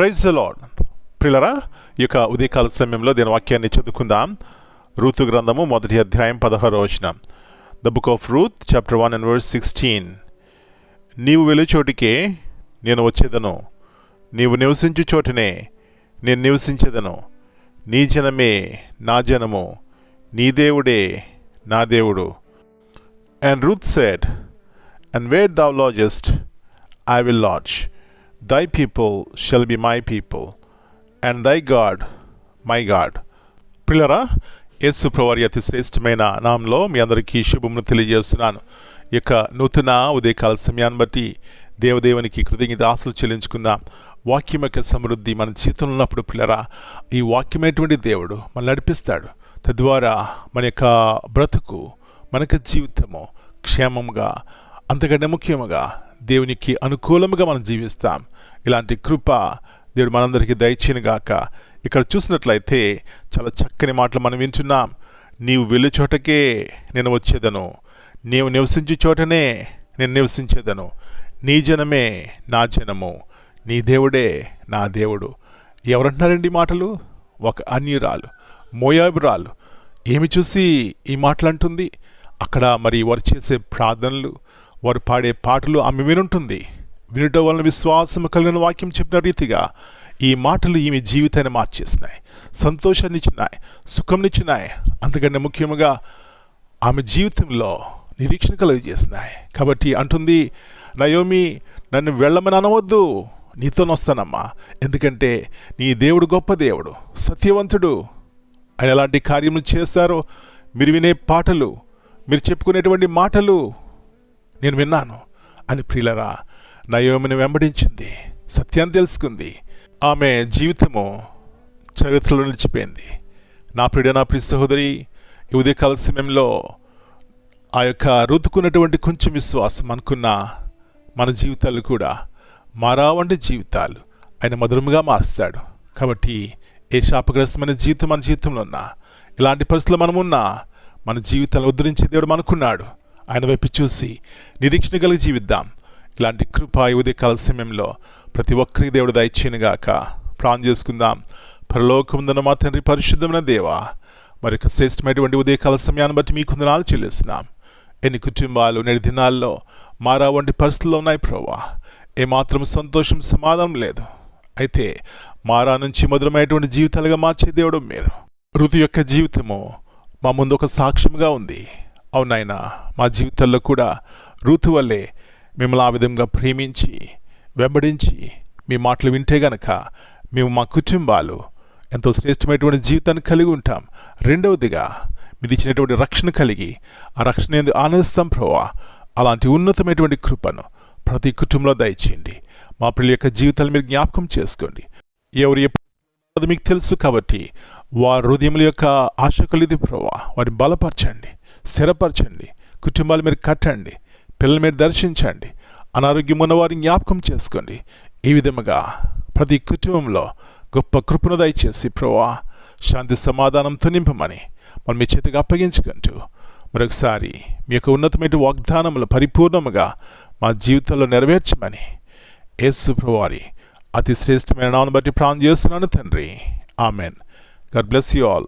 Praise the lord. ప్రియులారా, ఈ యొక్క ఉదయకాల సమయంలో దీని వాక్యాన్ని చదువుకుందాం. రూతు గ్రంథము 1వ అధ్యాయం 16వ వచనం. The book of Ruth chapter 1 and verse 16. నీవు వెలు చోటికే నేను వచ్చేదను, నీవు నివసించు చోటనే నేను నివసించేదను. నీ జనమే నా జనము, నీ దేవుడే నా దేవుడు. And Ruth said, And where thou lodgest, I will lodge. Thy people shall be my people, and thy God my God. ప్రియులారా, యేసు ప్రభువారి అతి శ్రేష్టమైన నామంలో మీ అందరికీ శుభమును తెలియజేస్తున్నాను. ఈ యొక్క నూతన ఉదయకాల సమయాన్ని బట్టి దేవదేవునికి కృతజ్ఞతాస్తులు చెల్లించుకుందాం. వాక్యం యొక్క సమృద్ధి మన జీవితంలో ఉన్నప్పుడు ప్రియులారా, ఈ వాక్యమైనటువంటి దేవుడు మనల్ని నడిపిస్తాడు. తద్వారా మన యొక్క బ్రతుకు, మన యొక్క జీవితము క్షేమంగా, అంతకంటే ముఖ్యముగా దేవునికి అనుకూలముగా మనం జీవిస్తాం. ఇలాంటి కృప దేవుడు మనందరికీ దయచేయనుగాక. ఇక్కడ చూసినట్లయితే చాలా చక్కని మాటలు మనం వింటున్నాం. నీవు వెళ్ళు చోటకే నేను వచ్చేదను, నీవు నివసించు చోటనే నేను నివసించేదను. నీ జనమే నా జనము, నీ దేవుడే నా దేవుడు. ఎవరంటున్నారండి ఈ మాటలు? ఒక అన్యురాలు, మోయాబురాలు. ఏమి చూసి ఈ మాటలు అంటుంది? అక్కడ మరి వారు చేసే ప్రార్థనలు, వారు పాడే పాటలు ఆమె వినుంటుంది. వినటం వలన విశ్వాసం కలిగిన వాక్యం చెప్పిన రీతిగా ఈ మాటలు ఈమె జీవితాన్ని మార్చేసినాయి, సంతోషాన్ని ఇచ్చినాయి, సుఖంనిచ్చినాయి. అంతకంటే ముఖ్యంగా ఆమె జీవితంలో నిరీక్షణ కలిగజేసినాయి. కాబట్టి అంటుంది, నయోమి నన్ను వెళ్ళమని అనవద్దు, నీతోనొస్తానమ్మా. ఎందుకంటే నీ దేవుడు గొప్ప దేవుడు, సత్యవంతుడు. ఆయన ఎలాంటి కార్యములు చేశారో మీరు వినే పాటలు, మీరు చెప్పుకునేటువంటి మాటలు నేను విన్నాను అని ప్రియులరా నయోమిని వెంబడించింది, సత్యాన్ని తెలుసుకుంది. ఆమె జీవితము చరిత్రలో నిలిచిపోయింది. నా ప్రియ సహోదరి, ఈ ఉదయకాల సమయంలో ఆ యొక్క రుతుకున్నటువంటి కొంచెం విశ్వాసం అనుకున్న మన జీవితాలు కూడా మారావంటి జీవితాలు ఆయన మధురముగా మారుస్తాడు. కాబట్టి ఏ శాపగ్రస్తమైన జీవితం మన జీవితంలో ఉన్నా, ఇలాంటి పరిస్థితుల్లో మనమున్నా, మన జీవితాలను ఉద్ధరించే దేవుడు మనకున్నాడు. ఆయన వైపు చూసి నిరీక్షణ కలిగి జీవిద్దాం. ఇలాంటి కృప ఈ ఉదయకాల సమయంలో ప్రతి ఒక్కరికి దేవుడు దయచేయనుగాక. ప్రార్థన చేసుకుందాం. పరలోకముందున్న మా తండ్రి, పరిశుద్ధమైన దేవా, మరి యొక్క శ్రేష్టమైనటువంటి ఉదయకాల సమయాన్ని బట్టి మీకు వందనాలు చెల్లిస్తున్నాం. ఎన్ని కుటుంబాలు నేటి దినాల్లో మారా వంటి పరిస్థితుల్లో ఉన్నాయి ప్రభువా. ఏమాత్రం సంతోషం, సమాధానం లేదు. అయితే మారా నుంచి మధురమైనటువంటి జీవితాలుగా మార్చే దేవుడు మీరు. ఋతు యొక్క జీవితము మా ముందు ఒక సాక్ష్యంగా ఉంది. అవునాయనా, మా జీవితాల్లో కూడా ఋతు వల్లే మిమ్మల్ని ఆ విధంగా ప్రేమించి వెంబడించి మీ మాటలు వింటే గనక మేము, మా కుటుంబాలు ఎంతో శ్రేష్టమైనటువంటి జీవితాన్ని కలిగి ఉంటాం. రెండవదిగా మీరు ఇచ్చినటువంటి రక్షణ కలిగి ఆ రక్షణ ఎందుకు ఆనందిస్తాం ప్రభువా. అలాంటి ఉన్నతమైనటువంటి కృపను ప్రతి కుటుంబంలో దయచేయండి. మా పిల్లల యొక్క జీవితాలు మీరు జ్ఞాపకం చేసుకోండి. ఎవరు ఎప్పుడు మీకు తెలుసు కాబట్టి వారి హృదయముల యొక్క ఆశ కలిగి ప్రభువా, వారిని బలపరచండి, స్థిరపరచండి. కుటుంబాలు మీరు కట్టండి, పిల్లలు మీరు దర్శించండి. అనారోగ్యం ఉన్న వారిని జ్ఞాపకం చేసుకోండి. ఈ విధముగా ప్రతి కుటుంబంలో గొప్ప కృపను దయచేసి ప్రభువా శాంతి సమాధానంతో నింపమని మనం మీ చేతికి అప్పగించుకుంటూ మరొకసారి మీ యొక్క ఉన్నతమైన వాగ్దానములు పరిపూర్ణముగా మా జీవితంలో నెరవేర్చమని యేసు ప్రభువారి అతి శ్రేష్టమైన నామమును బట్టి ప్రార్థన చేస్తున్నాను తండ్రి. Amen. God bless you all.